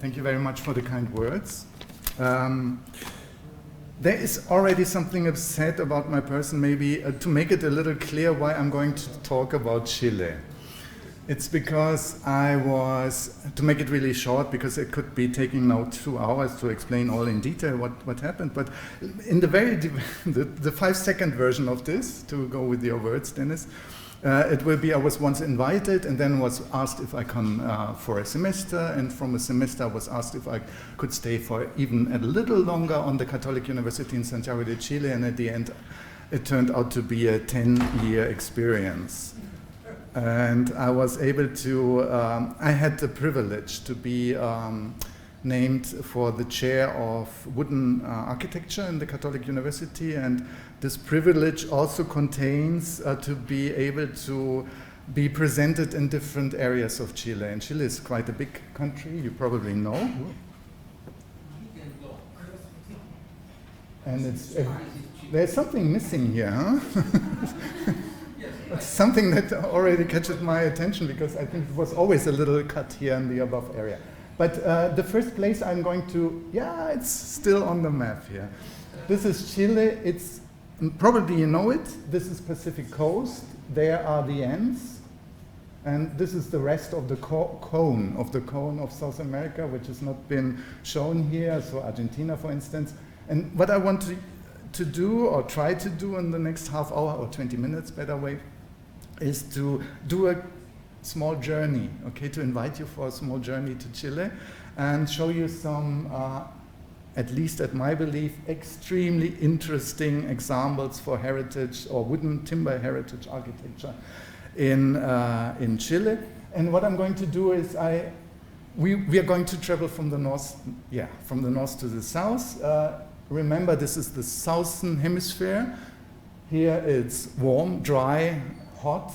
Thank you very much for the kind words. There is already something said about my person, maybe to make it a little clear why I'm going to talk about Chile. It's because to make it really short, because it could be taking now 2 hours to explain all in detail what happened, but in the 5-second version of this, to go with your words, Dennis, it will be I was once invited and then was asked if I come for a semester, and from a semester I was asked if I could stay for even a little longer on the Catholic University in Santiago de Chile, and at the end it turned out to be a 10-year experience. And I was able to, I had the privilege to be named for the chair of wooden architecture in the Catholic University, and this privilege also contains to be able to be presented in different areas of Chile. And Chile is quite a big country, you probably know. And there's something missing here, huh? It's something that already catches my attention, because I think it was always a little cut here in the above area. But the first place I'm going to, it's still on the map here. This is Chile. It's probably you know it. This is Pacific coast. There are the Andes, and this is the rest of the cone of South America, which has not been shown here. So Argentina, for instance. And what I want to do, or try to do in the next half hour or 20 minutes, better way, is to do a small journey, okay, to invite you for a small journey to Chile and show you some, at least at my belief, extremely interesting examples for heritage or wooden timber heritage architecture in Chile. And what I'm going to do is we are going to travel from the north, from the north to the south. Remember, this is the southern hemisphere. Here it's warm, dry, hot,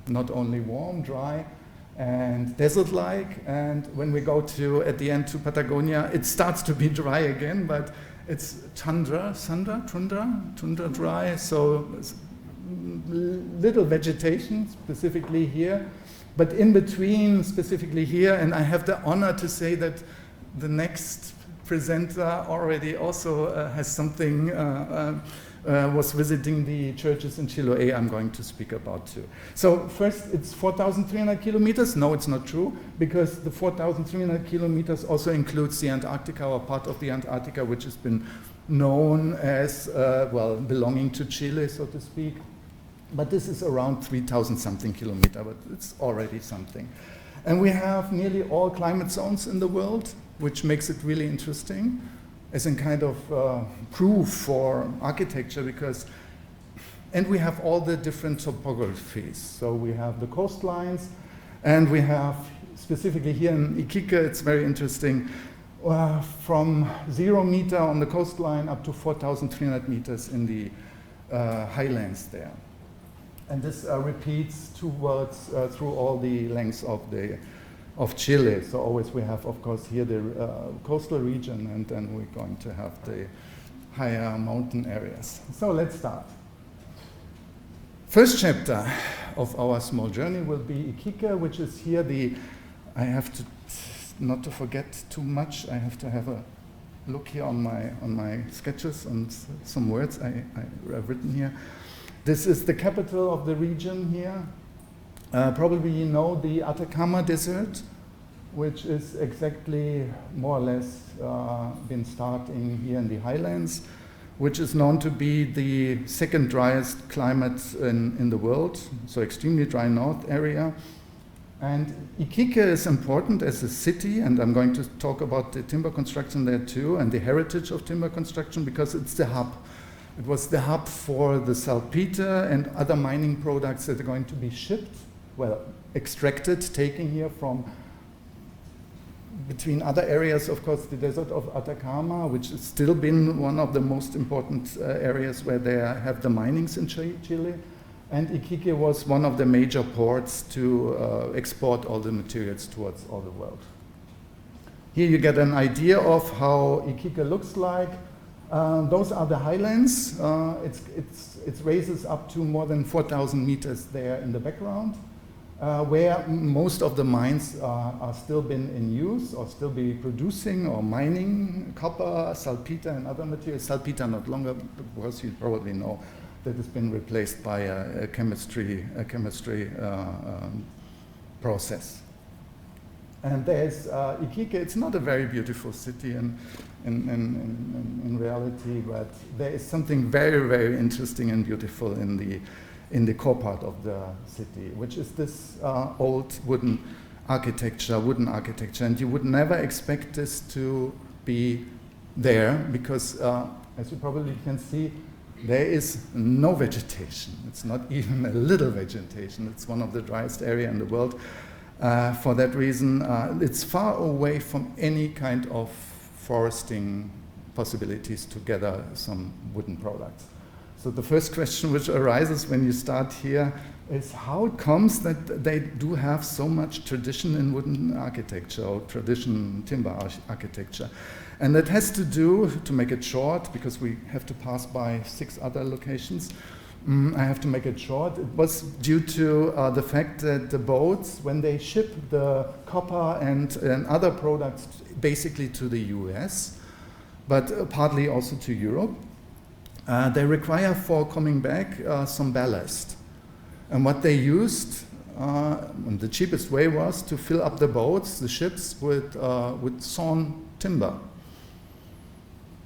not only warm, dry, and desert-like. And when we go at the end to Patagonia, it starts to be dry again, but it's tundra dry, so little vegetation, specifically here. But in between, specifically here, and I have the honor to say that the next presenter already also has something, was visiting the churches in Chiloé I'm going to speak about too. So first, it's 4,300 kilometers. No, it's not true, because the 4,300 kilometers also includes the Antarctica, or part of the Antarctica, which has been known as, belonging to Chile, so to speak. But this is around 3,000 something kilometers, but it's already something. And we have nearly all climate zones in the world, which makes it really interesting as a kind of proof for architecture, and we have all the different topographies. So we have the coastlines, and we have, specifically here in Iquique, it's very interesting, from 0 meter on the coastline up to 4,300 meters in the highlands there. And this repeats towards through all the lengths of Chile. So always we have, of course, here the coastal region, and then we're going to have the higher mountain areas. So let's start. First chapter of our small journey will be Iquique, which is here I have to, not to forget too much, I have to have a look here on my sketches and some words I've written here. This is the capital of the region here. Probably you know the Atacama Desert, which is exactly more or less been starting here in the highlands, which is known to be the second driest climate in the world, so extremely dry north area. And Iquique is important as a city, and I'm going to talk about the timber construction there too, and the heritage of timber construction, because it's the hub. It was the hub for the saltpeter and other mining products that are going to be shipped, extracted, taken here from between other areas, of course, the desert of Atacama, which has still been one of the most important areas where they have the minings in Chile. And Iquique was one of the major ports to export all the materials towards all the world. Here you get an idea of how Iquique looks like. Those are the highlands. It raises up to more than 4,000 meters there in the background. where most of the mines are still been in use or still be producing or mining copper, salpeter, and other materials. Salpeter not longer, because you probably know that it's been replaced by a chemistry process. And there's Iquique. It's not a very beautiful city in reality, but there is something very, very interesting and beautiful in the core part of the city, which is this old wooden architecture, and you would never expect this to be there because, as you probably can see, there is no vegetation. It's not even a little vegetation. It's one of the driest areas in the world. For that reason, it's far away from any kind of foresting possibilities to gather some wooden products. So the first question which arises when you start here is how it comes that they do have so much tradition in wooden architecture or tradition timber architecture. And that has to do, to make it short, because we have to pass by 6 other locations, I have to make it short. It was due to the fact that the boats, when they ship the copper and other products basically to the US, but partly also to Europe, they require for coming back some ballast. And what they used, and the cheapest way was to fill up the boats, the ships, with sawn timber.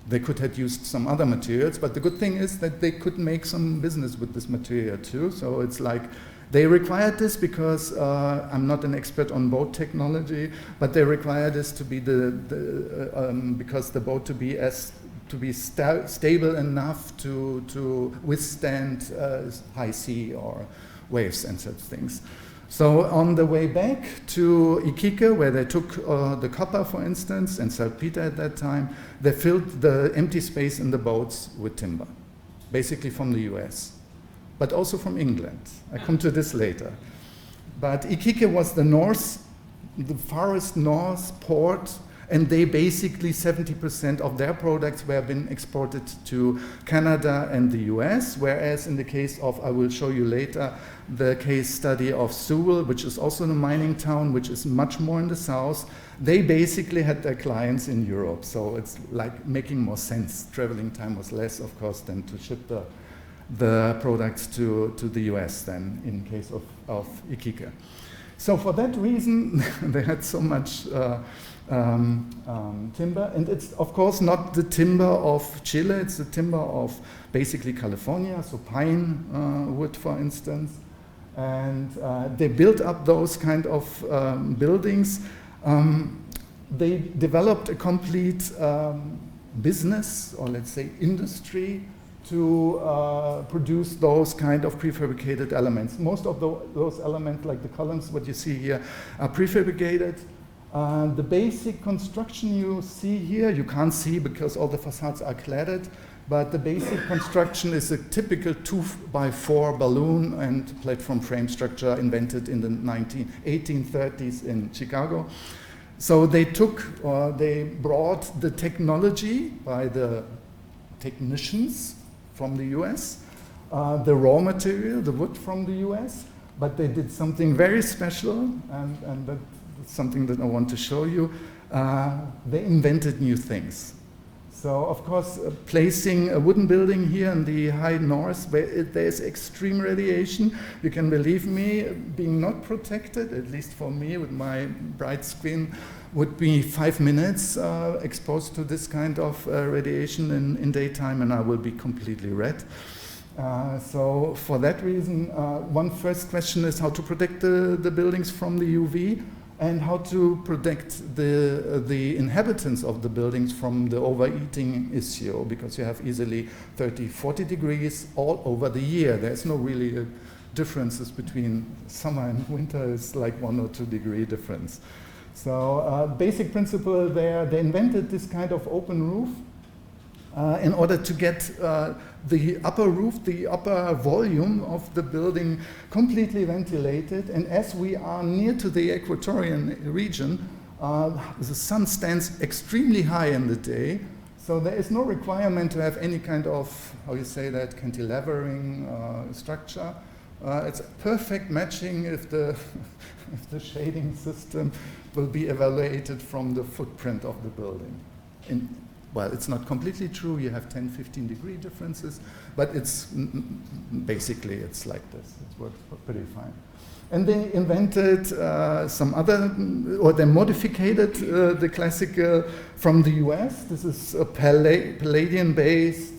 They could have used some other materials, but the good thing is that they could make some business with this material too. So it's like they required this because I'm not an expert on boat technology, but they required this to be because the boat to be stable enough to withstand high sea or waves and such things. So on the way back to Iquique, where they took the copper, for instance, and saltpeter at that time, they filled the empty space in the boats with timber, basically from the US, but also from England. I come to this later. But Iquique was the farthest north port, and they basically 70% of their products were being exported to Canada and the US, whereas in the case of, I will show you later, the case study of Sewell, which is also a mining town, which is much more in the south, they basically had their clients in Europe. So it's like making more sense. Traveling time was less, of course, than to ship the products to the US then, in case of Iquique. So for that reason, they had so much timber, and it's of course not the timber of Chile, it's the timber of basically California, so pine wood, for instance. And they built up those kind of buildings. They developed a complete business, or let's say industry, to produce those kind of prefabricated elements. Most of those elements, like the columns, what you see here, are prefabricated. The basic construction you see here, you can't see because all the facades are cladded, but the basic construction is a typical 2x4 balloon and platform frame structure invented in the 1830s in Chicago. So they brought the technology by the technicians from the US, the raw material, the wood from the US, but they did something very special, and that's something that I want to show you. They invented new things. So, of course, placing a wooden building here in the high north, where there's extreme radiation, you can believe me, being not protected, at least for me with my bright skin, would be 5 minutes exposed to this kind of radiation in daytime, and I will be completely red. So for that reason, one first question is how to protect the buildings from the UV, and how to protect the inhabitants of the buildings from the overheating issue, because you have easily 30, 40 degrees all over the year. There's no really differences between summer and winter. It's like 1 or 2 degree difference. So basic principle there, they invented this kind of open roof in order to get the upper roof, the upper volume of the building completely ventilated. And as we are near to the equatorial region, the sun stands extremely high in the day. So there is no requirement to have any kind of, how you say that, cantilevering structure. It's perfect matching if the, if the shading system will be evaluated from the footprint of the building. Well, it's not completely true. You have 10, 15 degree differences, but it's basically it's like this. It works pretty fine. And they invented some other, or they modified the classical from the US. This is a Palladian-based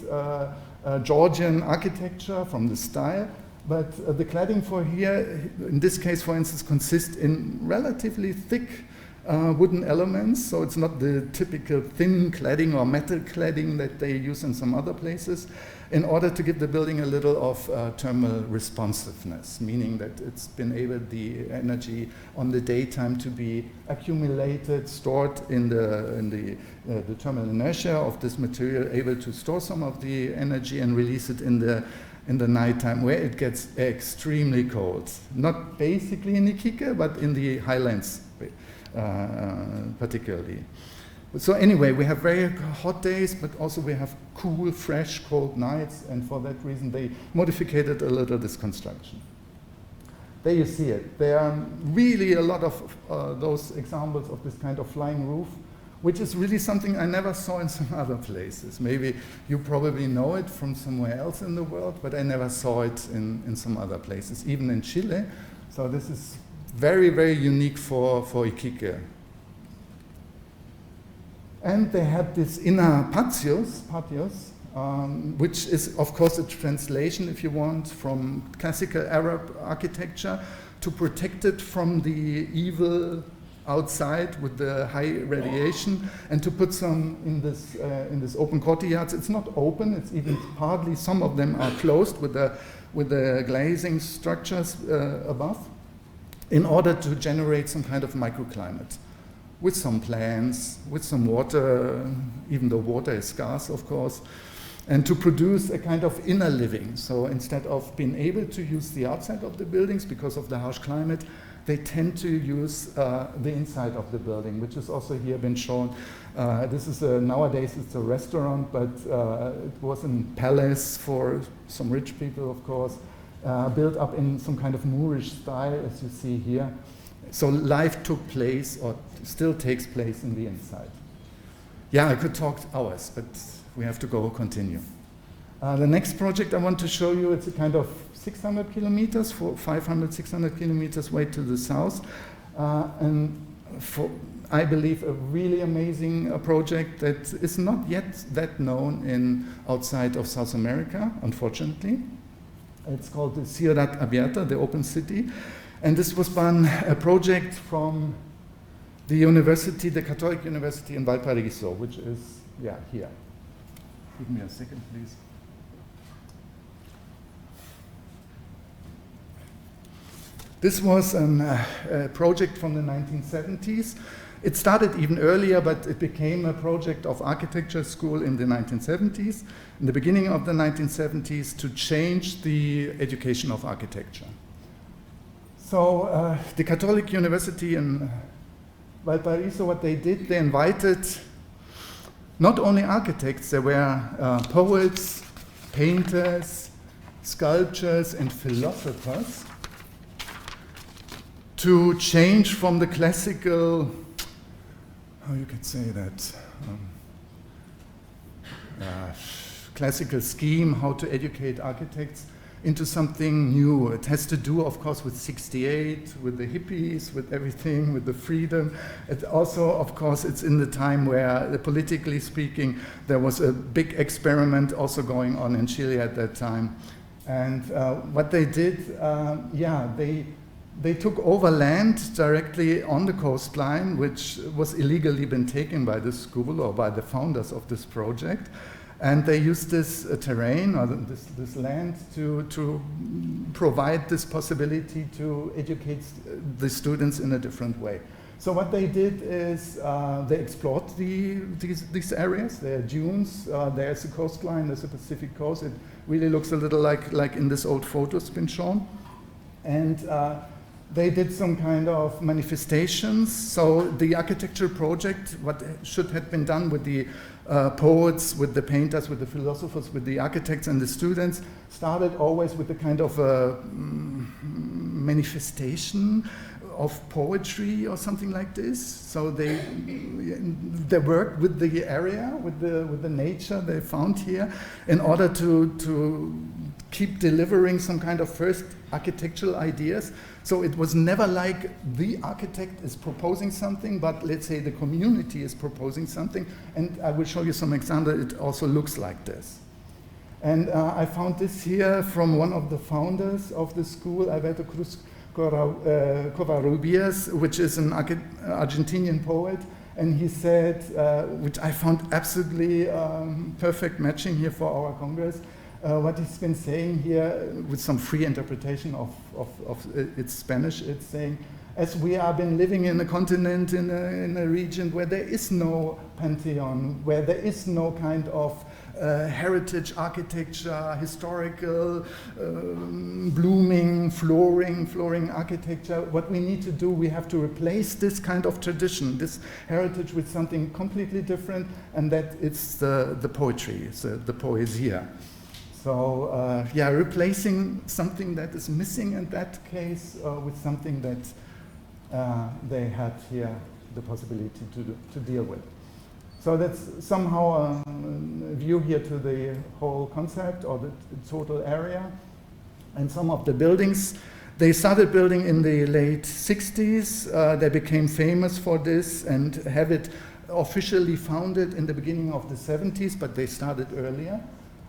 Georgian architecture from the style. But the cladding for here, in this case, for instance, consists in relatively thick wooden elements. So it's not the typical thin cladding or metal cladding that they use in some other places, in order to give the building a little of thermal responsiveness, meaning that it's been able, the energy on the daytime to be accumulated, stored in the thermal inertia of this material, able to store some of the energy and release it in the nighttime, where it gets extremely cold. Not basically in Iquique, but in the highlands particularly. So anyway, we have very hot days, but also we have cool, fresh, cold nights, and for that reason they modified a little this construction. There you see it. There are really a lot of those examples of this kind of flying roof, which is really something I never saw in some other places. Maybe you probably know it from somewhere else in the world, but I never saw it in some other places, even in Chile. So this is very, very unique for Iquique. And they had this inner patios, which is, of course, a translation, if you want, from classical Arab architecture to protect it from the evil outside with the high radiation, and to put some in this open courtyards. It's not open; it's even partly. Some of them are closed with the glazing structures above, in order to generate some kind of microclimate, with some plants, with some water, even though water is scarce, of course, and to produce a kind of inner living. So instead of being able to use the outside of the buildings because of the harsh climate, they tend to use the inside of the building, which is also here been shown. This is nowadays it's a restaurant, but it was a palace for some rich people, of course, built up in some kind of Moorish style, as you see here. So life took place, or still takes place, in the inside. Yeah, I could talk hours, but we have to continue. The next project I want to show you, it's a kind of 600 kilometers, 500, 600 kilometers way to the south. And for, I believe, a really amazing project that is not yet that known outside of South America, unfortunately. It's called the Ciudad Abierta, the open city. And this was a project from the university, the Catholic University in Valparaiso, which is, here. Give me a second, please. This was a project from the 1970s. It started even earlier, but it became a project of architecture school in the 1970s, in the beginning of the 1970s, to change the education of architecture. So the Catholic University in Valparaiso, what they did, they invited not only architects, there were poets, painters, sculptors, and philosophers to change from the classical, how you could say that, classical scheme, how to educate architects, into something new. It has to do, of course, with 68, with the hippies, with everything, with the freedom. It also, of course, it's in the time where, politically speaking, there was a big experiment also going on in Chile at that time. And what they did, they took over land directly on the coastline, which was illegally been taken by the school or by the founders of this project. And they used this terrain, or this land, to provide this possibility to educate the students in a different way. So what they did is they explored these areas. There are dunes, there's a coastline, there's a Pacific coast. It really looks a little like in this old photo it's been shown. And They did some kind of manifestations. So the architecture project, what should have been done with the poets, with the painters, with the philosophers, with the architects and the students, started always with a kind of a manifestation of poetry or something like this. So they worked with the area, with the nature they found here, in order to keep delivering some kind of first architectural ideas. So it was never like the architect is proposing something, but let's say the community is proposing something. And I will show you some example. It also looks like this. And I found this here from one of the founders of the school, Alberto Cruz Covarrubias, which is an Argentinian poet. And he said, which I found absolutely perfect matching here for our Congress, what he's been saying here with some free interpretation of its Spanish, it's saying, as we have been living in a continent, in a region where there is no pantheon, where there is no kind of heritage architecture, historical, blooming, flooring architecture. What we need to do, we have to replace this kind of tradition, this heritage, with something completely different, and that it's the poetry, it's the poesia. So yeah, replacing something that is missing in that case with something that they had here the possibility to deal with. So that's somehow a view here to the whole concept or the total area. And some of the buildings, they started building in the late 60s. They became famous for this and have it officially founded in the beginning of the 70s, but they started earlier.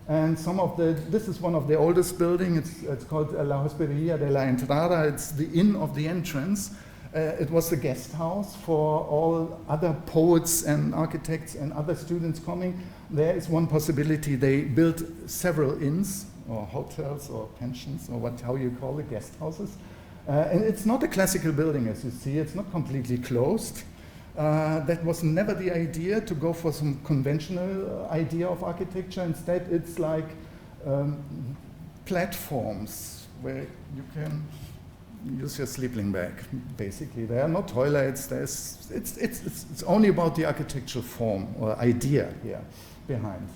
And this is one of the oldest buildings. It's called La Hospederia de la Entrada. It's the inn of the entrance. It was the guest house for all other poets and architects and other students coming. There is one possibility. They built several inns or hotels or pensions or how you call it, guest houses. And it's not a classical building, as you see. It's not completely closed. That was never the idea, to go for some conventional idea of architecture. Instead, it's like platforms where you can use your sleeping bag, basically. There are no toilets. It's only about the architectural form or idea here behind.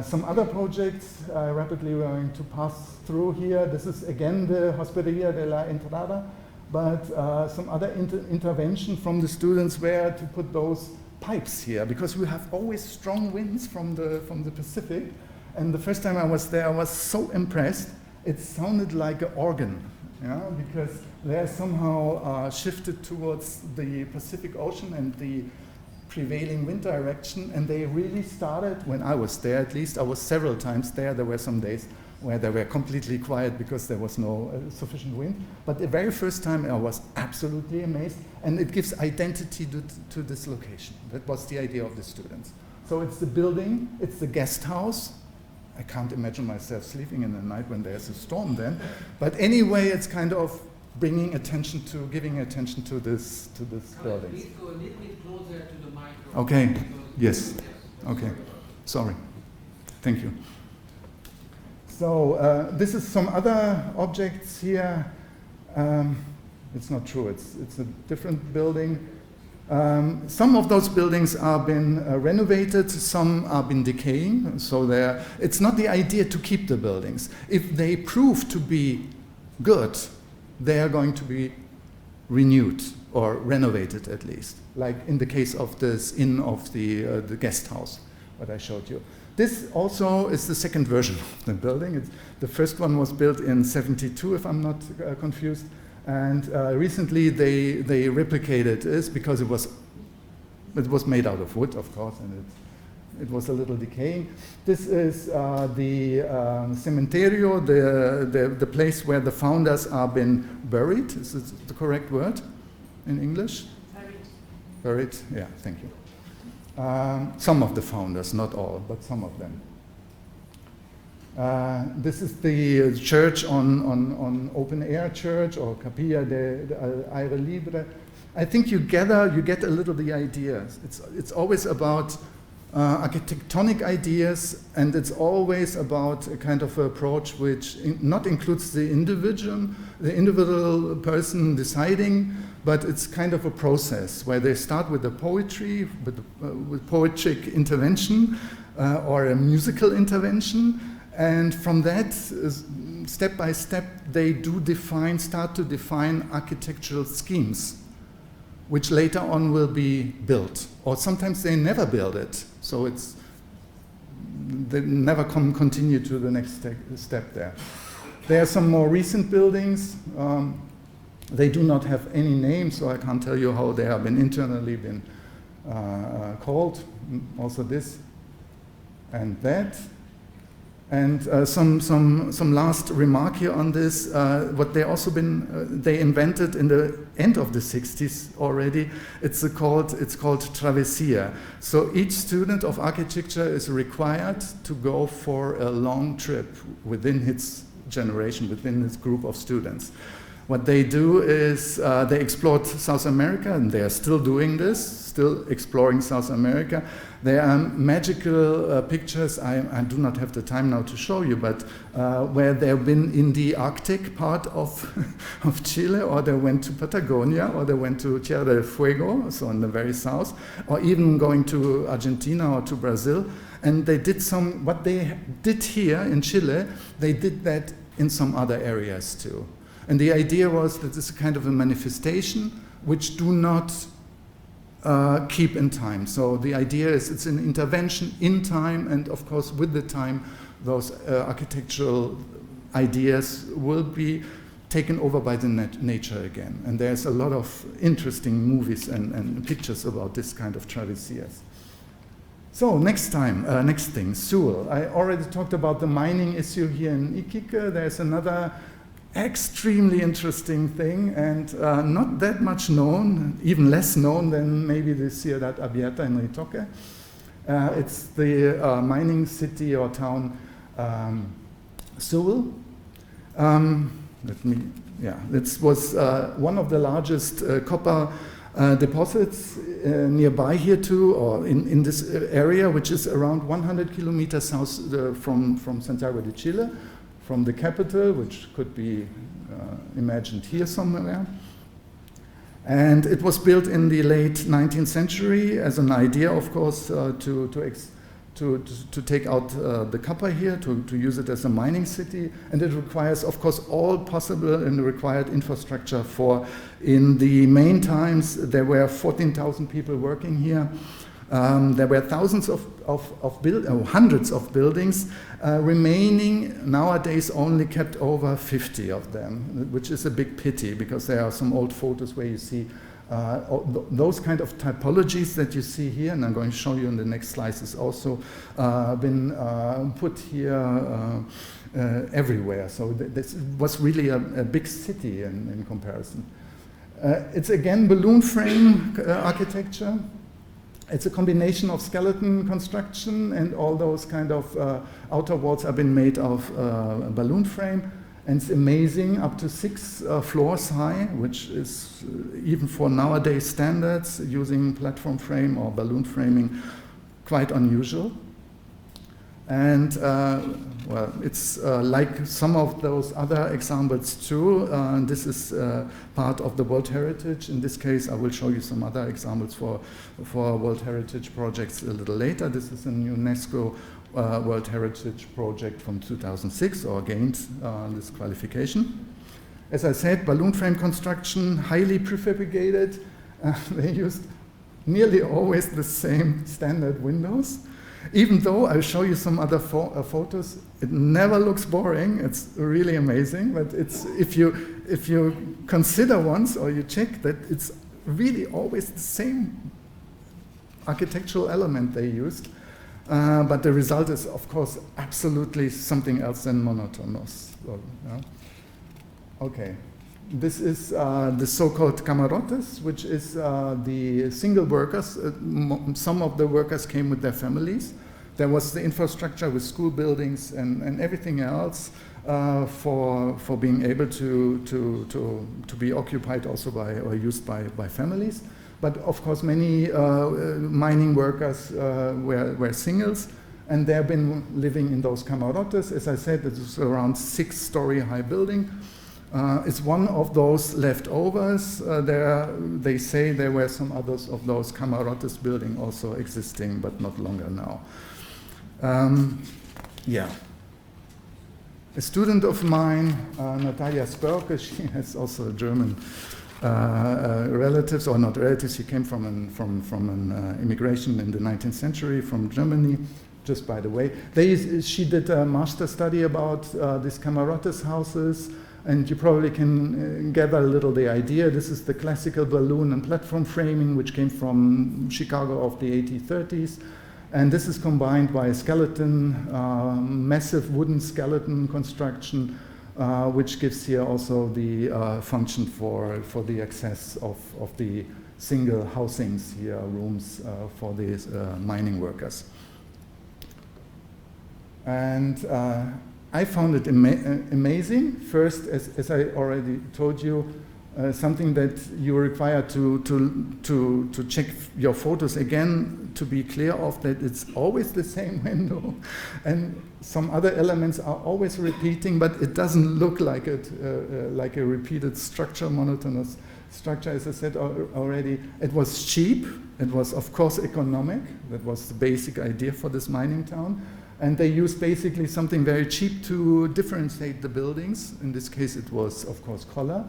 Some other projects I rapidly going to pass through here. This is again the Hospederia de la Entrada, but some other intervention from the students were to put those pipes here, because we have always strong winds from the Pacific. And the first time I was there, I was so impressed. It sounded like an organ, because they're somehow shifted towards the Pacific Ocean and the prevailing wind direction. And they really started, when I was there at least, I was several times there. There were some days where they were completely quiet because there was no sufficient wind. But the very first time I was absolutely amazed, and it gives identity to this location. That was the idea of the students. So it's the building, it's the guest house. I can't imagine myself sleeping in the night when there's a storm then. But anyway, it's kind of giving attention to this building. Please go a little bit closer to the microphone. Okay, yes, okay, sorry, thank you. So this is some other objects here. It's not true, it's a different building. Some of those buildings are been renovated, some are been decaying, so it's not the idea to keep the buildings. If they prove to be good, they are going to be renewed or renovated at least, like in the case of this inn of the guest house, what I showed you. This also is the second version of the building. The first one was built in '72, if I'm not confused. And recently they replicated this because it was made out of wood, of course, and it was a little decaying. This is the cementerio, the place where the founders are been buried. Is this the correct word in English? Buried, yeah, thank you. Some of the founders, not all, but some of them. This is the church on open air church, or Capilla de Aire Libre. I think you get a little the idea. It's always about architectonic ideas, and it's always about a kind of approach which not includes the individual person deciding, but it's kind of a process where they start with the poetry, with poetic intervention or a musical intervention, and from that, step by step, they do start to define architectural schemes, which later on will be built, or sometimes they never build it. So they never continue to the next step there. There are some more recent buildings. They do not have any name, so I can't tell you how they have been internally called. Also this and that. And some last remark here on this. What they also they invented in the end of the 60s already. It's called travessia. So each student of architecture is required to go for a long trip within his generation, within his group of students. What they do is they explored South America, and they are still doing this, still exploring South America. There are magical pictures, I do not have the time now to show you, but where they've been in the Arctic part of Chile, or they went to Patagonia, or they went to Tierra del Fuego, so in the very south, or even going to Argentina or to Brazil. And they did what they did here in Chile, they did that in some other areas too. And the idea was that this is kind of a manifestation which do not keep in time. So the idea is it's an intervention in time, and of course with the time those architectural ideas will be taken over by the nature again. And there's a lot of interesting movies and pictures about this kind of travessias. So next thing, Sewell. I already talked about the mining issue here in Iquique. There's another extremely interesting thing, and not that much known, even less known than maybe the Ciudad Abierta in Ritoque. It's the mining city or town Sewell. This was one of the largest copper deposits nearby here too, or in this area, which is around 100 kilometers south from Santiago de Chile, from the capital, which could be imagined here somewhere. And it was built in the late 19th century as an idea, of course, to take out the copper here, to use it as a mining city. And it requires, of course, all possible and required infrastructure in the main times, there were 14,000 people working here. There were thousands hundreds of buildings, remaining nowadays only kept over 50 of them, which is a big pity because there are some old photos where you see those kind of typologies that you see here, and I'm going to show you in the next slides, is also been put here everywhere. So this was really a big city in comparison. It's again balloon frame architecture. It's a combination of skeleton construction, and all those kind of outer walls have been made of balloon frame. And it's amazing, up to 6 floors high, which is even for nowadays standards, using platform frame or balloon framing, quite unusual. And well, it's like some of those other examples too. This is part of the World Heritage. In this case, I will show you some other examples for World Heritage projects a little later. This is a UNESCO World Heritage project from 2006, or gained this qualification. As I said, balloon frame construction, highly prefabricated. They used nearly always the same standard windows. Even though I'll show you some other photos, it never looks boring. It's really amazing. But it's if you consider once, or you check, that it's really always the same architectural element they used. But the result is, of course, absolutely something else than monotonous. So, yeah. Okay. This is the so-called camarotes, which is the single workers. Some of the workers came with their families. There was the infrastructure with school buildings and everything else for being able to be occupied also by or used by families. but of course many mining workers were singles, and they've been living in those camarotes. As I said, it's around 6-story high building. It's one of those leftovers. They say there were some others of those camarotes building also existing, but not longer now. Yeah. A student of mine, Natalia Spörke, she has also German relatives, or not relatives. She came from an immigration in the 19th century from Germany. Just by the way, she did a master study about these camarotes houses, and you probably can gather a little the idea. This is the classical balloon and platform framing, which came from Chicago of the 1830s. And this is combined by a skeleton, massive wooden skeleton construction, which gives here also the function for the access of the single housings here, rooms for these mining workers. And I found it amazing. First, as I already told you, something that you require to check your photos again to be clear of that it's always the same window, and some other elements are always repeating, but it doesn't look like it like a repeated structure, monotonous structure. As I said already, it was cheap. It was of course economic. That was the basic idea for this mining town. And they used basically something very cheap to differentiate the buildings. In this case, it was, of course, color.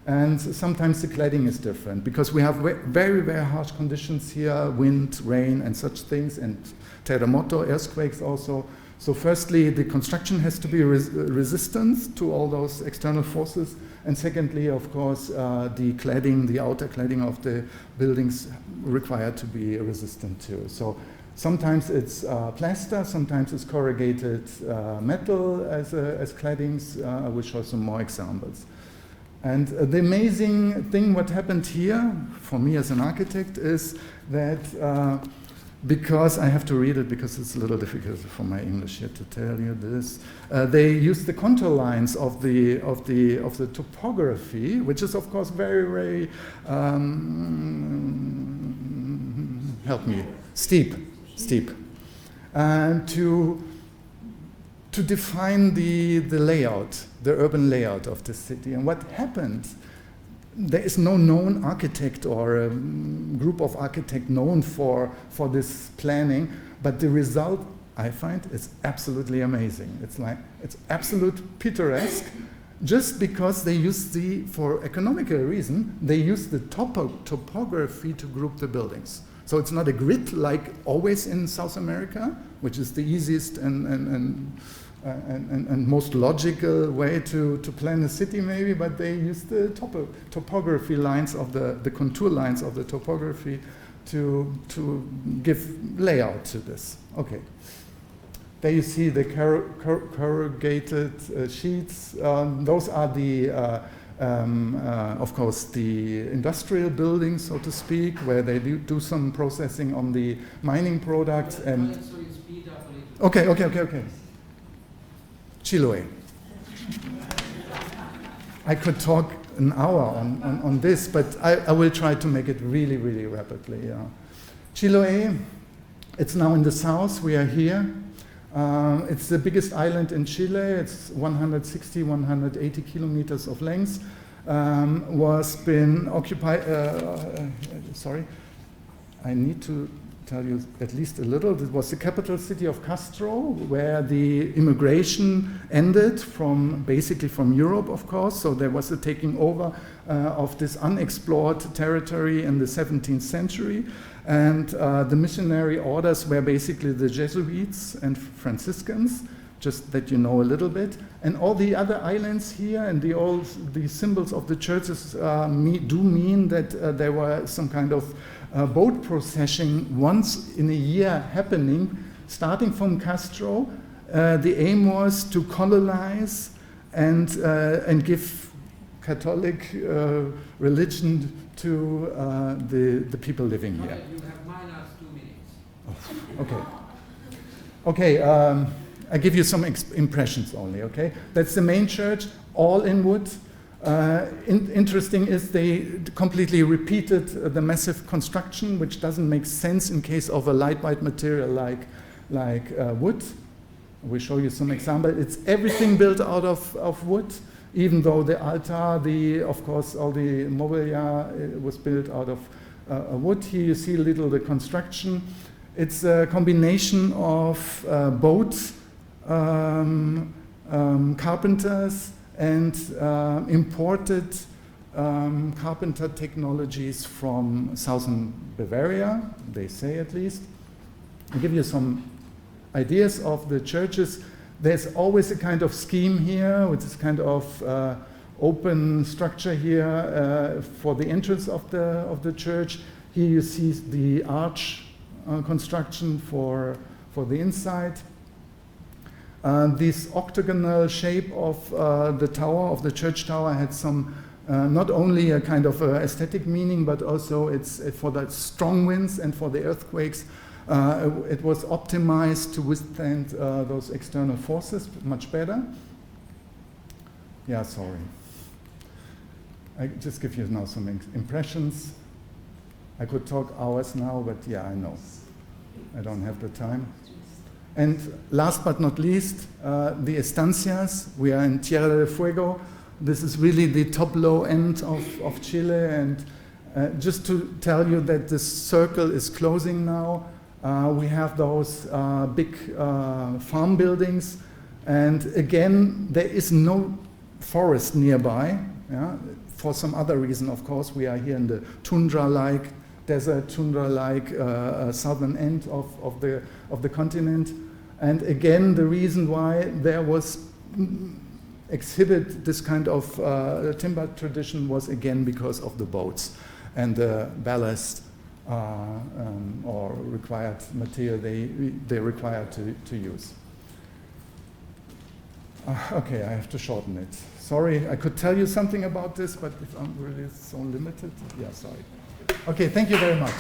And sometimes the cladding is different because we have very, very harsh conditions here, wind, rain, and such things, and terremoto, earthquakes also. So firstly, the construction has to be resistant to all those external forces. And secondly, of course, the cladding, the outer cladding of the buildings required to be resistant too. So sometimes it's plaster, sometimes it's corrugated metal as claddings. I will show some more examples. And the amazing thing what happened here, for me as an architect, is that because I have to read it because it's a little difficult for my English here to tell you this, they used the contour lines of the topography, which is of course very, very help me, steep, and to define the layout, the urban layout of the city. And what happened, there is no known architect or a group of architects known for this planning, but the result, I find, is absolutely amazing. It's absolute picturesque, just because they use for economical reason, they use the topography to group the buildings. So it's not a grid like always in South America, which is the easiest and most logical way to plan a city maybe, but they use the topography lines of the contour lines of the topography to give layout to this. Okay. There you see the corrugated sheets. Those are the of course, the industrial buildings, so to speak, where they do some processing on the mining products. And okay. Chiloé. I could talk an hour on this, but I will try to make it really, really rapidly. Yeah. Chiloé, it's now in the south. We are here. It's the biggest island in Chile. It's 160, 180 kilometers of length. Was been occupied, sorry, I need to tell you at least a little. It was the capital city of Castro, where the immigration ended basically from Europe, of course. So there was a taking over of this unexplored territory in the 17th century. And the missionary orders were basically the Jesuits and Franciscans, just that you know a little bit. And all the other islands here and the symbols of the churches do mean that there were some kind of boat procession once in a year happening, starting from Castro. The aim was to colonize and give Catholic religion to the people living here. You have minus 2 minutes. Oh, okay. I give you some impressions only. Okay, that's the main church, all in wood. Interesting is they completely repeated the massive construction, which doesn't make sense in case of a lightweight material like wood. We'll show you some example. It's everything built out of wood, even though the altar, of course, all the mobiliar was built out of wood. Here you see a little the construction. It's a combination of both carpenters and imported carpenter technologies from southern Bavaria, they say at least. I'll give you some ideas of the churches. There's always a kind of scheme here, which is kind of open structure here for the entrance of the church. Here you see the arch construction for the inside. This octagonal shape of the tower, of the church tower, had some not only a kind of aesthetic meaning, but also it's for the strong winds and for the earthquakes. It was optimized to withstand those external forces much better. Yeah, sorry. I just give you now some impressions. I could talk hours now, but yeah, I know. I don't have the time. And last but not least, the estancias. We are in Tierra del Fuego. This is really the top low end of Chile. And just to tell you that this circle is closing now, we have those big farm buildings. And again, there is no forest nearby. Yeah? For some other reason, of course, we are here in the tundra-like, desert tundra-like southern end of the continent. And again, the reason why there was exhibit this kind of timber tradition was again because of the boats and the ballast or required material they required to use. Okay, I have to shorten it. Sorry, I could tell you something about this, but if I'm really so limited, yeah, sorry. Okay, thank you very much.